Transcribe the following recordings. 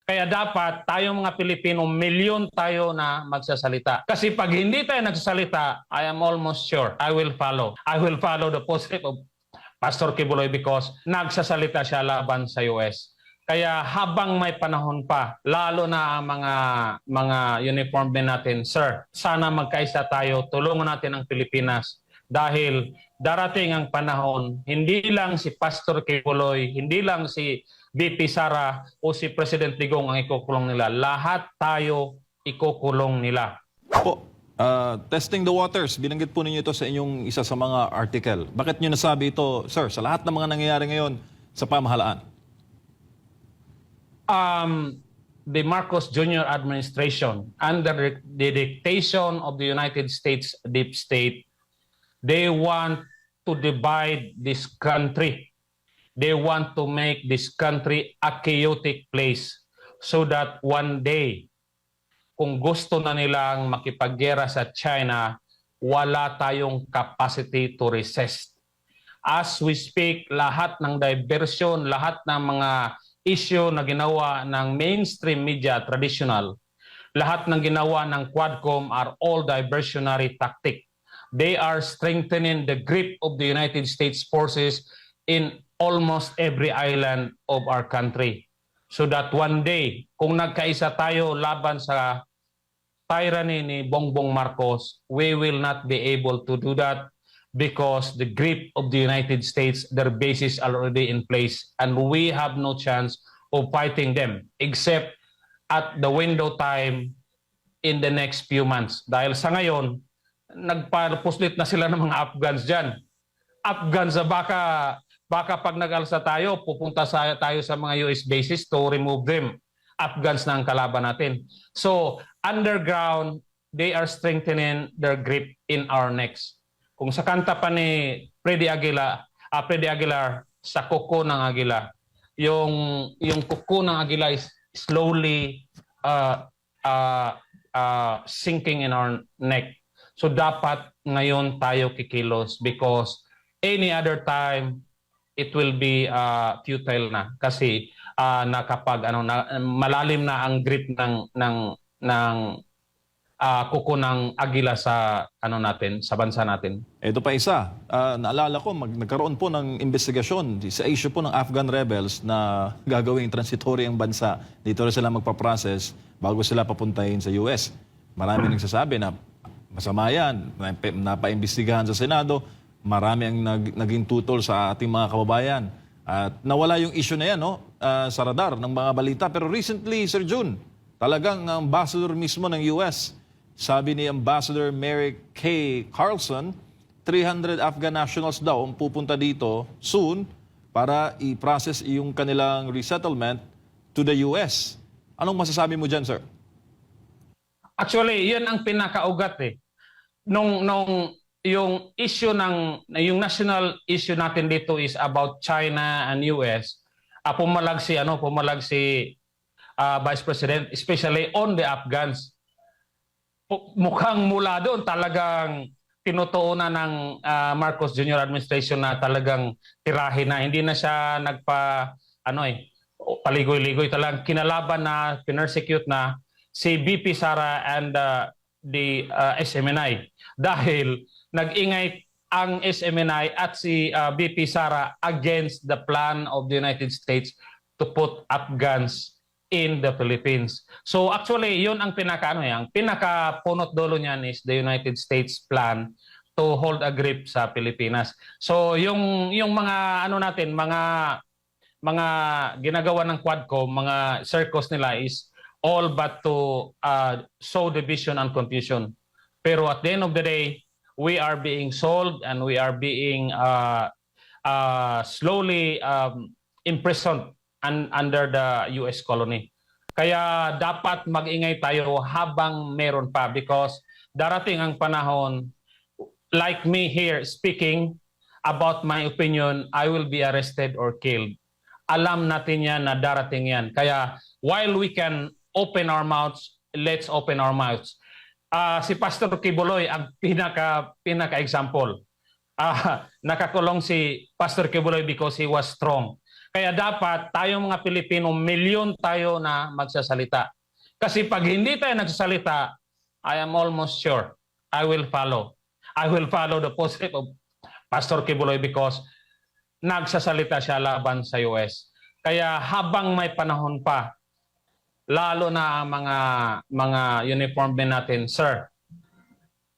Kaya dapat tayong mga Pilipino, milyon tayo na magsasalita. Kasi pag hindi tayo nagsasalita, I am almost sure I will follow. I will follow the footsteps of Pastor Kibuloy because nagsasalita siya laban sa US. Kaya habang may panahon pa, lalo na ang mga uniform men natin, sir, sana magkaisa tayo, tulungan natin ang Pilipinas dahil darating ang panahon, hindi lang si Pastor Kibuloy, hindi lang si VP Sara o si President Digong ang ikukulong nila. Lahat tayo ikukulong nila. Po, testing the waters, binanggit po ninyo ito sa inyong isa sa mga article. Bakit nyo nasabi ito, sir, sa lahat ng mga nangyayari ngayon sa pamahalaan? The Marcos Jr. administration, under the dictation of the United States deep state, they want to divide this country. They want to make this country a chaotic place so that one day, kung gusto na nilang makipaggera sa China, wala tayong capacity to resist. As we speak, lahat ng diversion, lahat ng mga issue na ginawa ng mainstream media traditional, lahat ng ginawa ng Quadcom are all diversionary tactic. They are strengthening the grip of the United States forces in almost every island of our country. So that one day, kung nagkaisa tayo laban sa tyranny ni Bongbong Marcos, we will not be able to do that because the grip of the United States, their bases are already in place and we have no chance of fighting them except at the window time in the next few months. Dahil sa ngayon, nagpapuslit na sila ng mga Afghans dyan. Afghans na baka pag nag-alsa tayo, pupunta tayo sa mga US bases to remove them. Afghans na ang kalaban natin. So, underground, they are strengthening their grip in our necks. Kung sa kanta pa ni Freddy Aguilar, sa kuko ng agila, yung kuko ng agila is slowly sinking in our neck. So, dapat ngayon tayo kikilos because any other time, it will be futile na kasi malalim na ang grip ng kuko ng agila sa natin, sa bansa natin. Ito pa isa, naalala ko, nagkaroon po ng investigasyon sa issue po ng Afghan rebels na gagawing transitory ang bansa. Dito rin sila magpa-process bago sila papuntahin sa US. Marami nagsasabi na masama yan, napaimbestigahan sa Senado, marami ang naging tutol sa ating mga kababayan. At nawala yung issue na yan sa radar ng mga balita. Pero recently, Sir Jun, talagang ang ambassador mismo ng US, sabi ni Ambassador Mary Kay Carlson, 300 Afghan nationals daw ang pupunta dito soon para i-process yung kanilang resettlement to the US. Anong masasabi mo dyan, sir? Actually, yun ang pinakaugat yung issue yung national issue natin dito is about China and US. Pumalag si Vice President, especially on the Afghans. Mukhang mula doon talagang tinutuunan ng Marcos Jr. administration na talagang tirahin na. Hindi na siya paligoy-ligoy, talagang kinalaban na, pinersecute na si VP Sara and the SMNI dahil nag-ingay ang SMNI at si VP Sara against the plan of the United States to put Afghans in the Philippines. So actually, yun ang pinaka-punot dulo niyan is the United States plan to hold a grip sa Pilipinas. So yung mga mga ginagawa ng Quadcom, mga circus nila is all but to sow division and confusion. Pero at the end of the day, we are being sold and we are being slowly imprisoned under the US colony. Kaya dapat mag-ingay tayo habang meron pa because darating ang panahon, like me here speaking about my opinion, I will be arrested or killed. Alam natin yan na darating yan. Kaya while we can open our mouths, let's open our mouths. Si Pastor Kibuloy ang pinaka-example. Nakakulong si Pastor Kibuloy because he was strong. Kaya dapat tayong mga Pilipino, milyon tayo na magsasalita. Kasi pag hindi tayo nagsasalita, I am almost sure I will follow. I will follow the footsteps of Pastor Kibuloy because nagsasalita siya laban sa US. Kaya habang may panahon pa, lalo na ang mga uniform men natin, sir,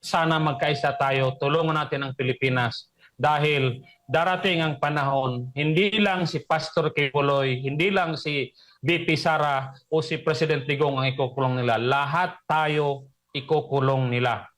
sana magkaisa tayo, tulungan natin ang Pilipinas dahil darating ang panahon, hindi lang si Pastor Kibuloy, hindi lang si VP Sara o si President Digong ang ikukulong nila. Lahat tayo ikukulong nila.